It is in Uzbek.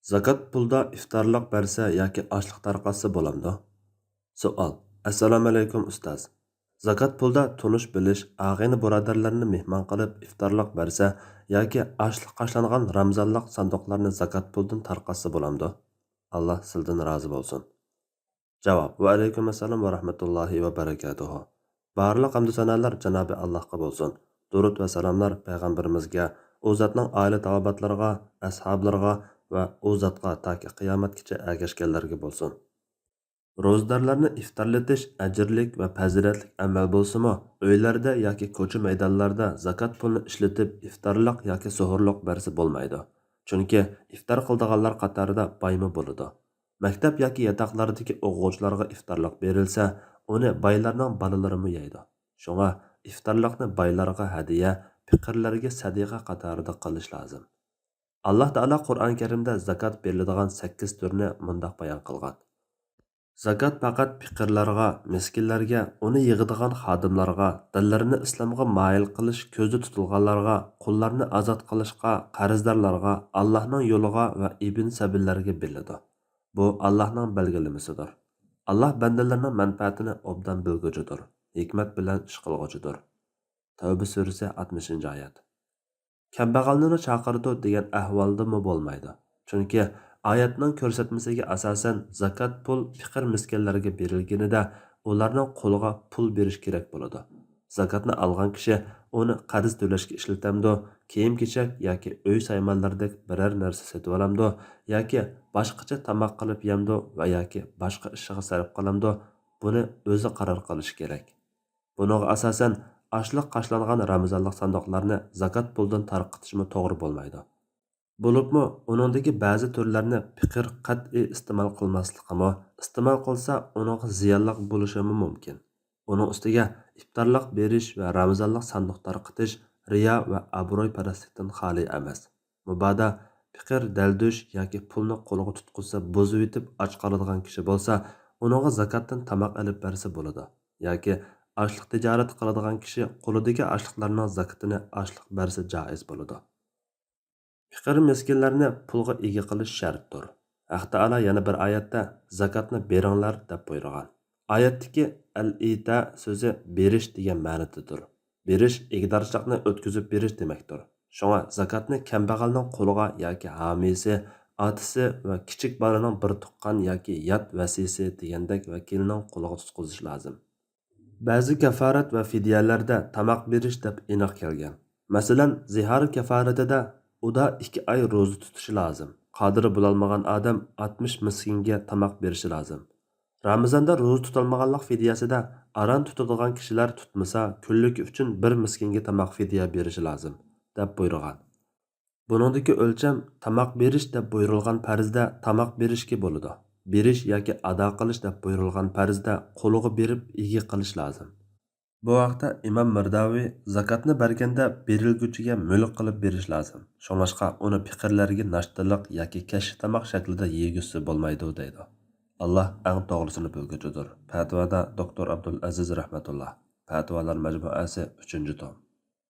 Zakat pulda iftorliq bersa yoki ochliq tarqatsa bo'lamdi? Savol. Assalomu alaykum ustoz. Zakat pulda tunish bilish, og'ayni birodarlarni mehmon qilib iftorliq bersa yoki ochliq qashlangan ramzonliq sanduqlarni zakat puldan tarqatsa bo'lamdi? Alloh sizdan rozi bo'lsin. Javob. Va alaykum assalom va rahmatullohi va barakatuh. Barliq hamd sanolar Janobi Allohga bo'lsin. Durud va salomlar payg'ambarimizga, u zotning oila tavobatlariga, ashablariga va u zotga toki qiyomatgacha ergashganlarga bo'lsin. Ro'zadorlarni iftorlatish ajrlik va fazilatli amal bo'lsa-mu, uylarda yoki ko'cha maydonlarda zakat pulni ishlatib iftorliq yoki suhurliq bersa bo'lmaydi. Chunki iftor qildiganlar qatorida boymi bo'ladi. Maktab yoki yotoqlardagi o'quvchilarga iftorliq berilsa, uni boylarning bolalari yeydi. Shunga iftorliqni boylarga hadiya, faqirlarga sadiqa qatorida qilish lozim. Alloh taolo Qur'on Karimda zakat beriladigan 8 turni mundaq bayon qilgan. Zakat faqat faqirlarga, miskinlarga, uni yig'adigan xodimlarga, dillarini islomga moyil qilish ko'zda tutilganlarga, qullarni ozod qilishga, qarzdorlarga, Allohning yo'liga va ibn sabillarga beriladi. Bu Allohning belgilamasidir. Alloh bandalarning manfaatini obdan bilguchidir, hikmat bilan ish qilguchidir. Tavba surasi 60-oyat. Kambag'alni chaqirdi degan ahvoldami bo'lmaydi. Chunki oyatning ko'rsatmasiga asosan zakat pul faqir miskinlarga berilganida ularning qo'liga pul berish kerak bo'ladi. Zakatni olgan kishi uni qarz to'lashga ishlatamdi, kiyim-kechak yoki uy saymonlaridek biror narsa sotib olamdi yoki boshqacha tamoq qilib yemdi va yoki boshqa ishga sarf qilamdi, buni o'zi qaror qilish kerak. Buning asosan ochliq qashlangan ramazonlik sanduqlarni zakat puldan tarqatishmi to'g'ri bo'lmaydi. Bo'libmi, uningdagi ba'zi turlarni faqir qat'iy iste'mol qilmasligimi, iste'mol qilsa uning ziyonli bo'lishi mumkin. Uning ustiga iftorliq berish va ramazonlik sanduq tarqatish riyo va obro'y-parastlikdan xoli emas. Mabodo faqir daldush yoki pulni qo'liga tutqizsa buzib yetib och qoladigan kishi bo'lsa, uningga zakatdan tamoq olib bersa bo'ladi. Yoki ochliq tijorat qiladigan kishi qo'lidagi ochliqlarning zakatini ochliq bersa joiz bo'ladi. Faqir miskinlarni pulga ega qilish shartdir. Alloh taolo yana bir oyatda zakatni beringlar deb buyurgan. Oyatdagi al-ita so'zi berish degan ma'nodadir. Berish egdorchilikni o'tkazib berish demakdir. Shunga zakatni kambag'alning qo'liga yoki homiysi, otasi va kichik bolaning bir tuqqan yoki yot vasisi degandek vakilining qo'liga tutqizish lozim. Ba'zi kafarat va fidyalarda tamoq berish deb aniq kelgan. Masalan, zihor kafaratida uda 2 oy ro'za tutishi lozim. Qodiri bo'lolmagan odam 60 miskinga tamoq berishi lozim. Ramazonda ro'za tutolmaganlik fidyasida aron tutadigan kishilar tutmasa, kunlik uchun 1 miskinga tamoq fidya berishi lozim deb buyurgan. Buningdagi o'lcham tamoq berish deb buyurilgan farzda tamoq berishga bo'ladi. Berish yoki ado qilish deb buyurilgan farzda qo'liga berib ega qilish lozim. Bu vaqtda Imom Mirdaviy zakatni berganda berilguchiga mulk qilib berish lozim. Shuningdek, uni faqirlarga nashtaliq yoki kashf tamoq shaklida yegisi bo'lmaydi deydi. Alloh eng to'g'risini bilguchidir. Fatvoda Dr. Abdul Aziz rahmatulloh. Fatvolar majmuasi 3-tom.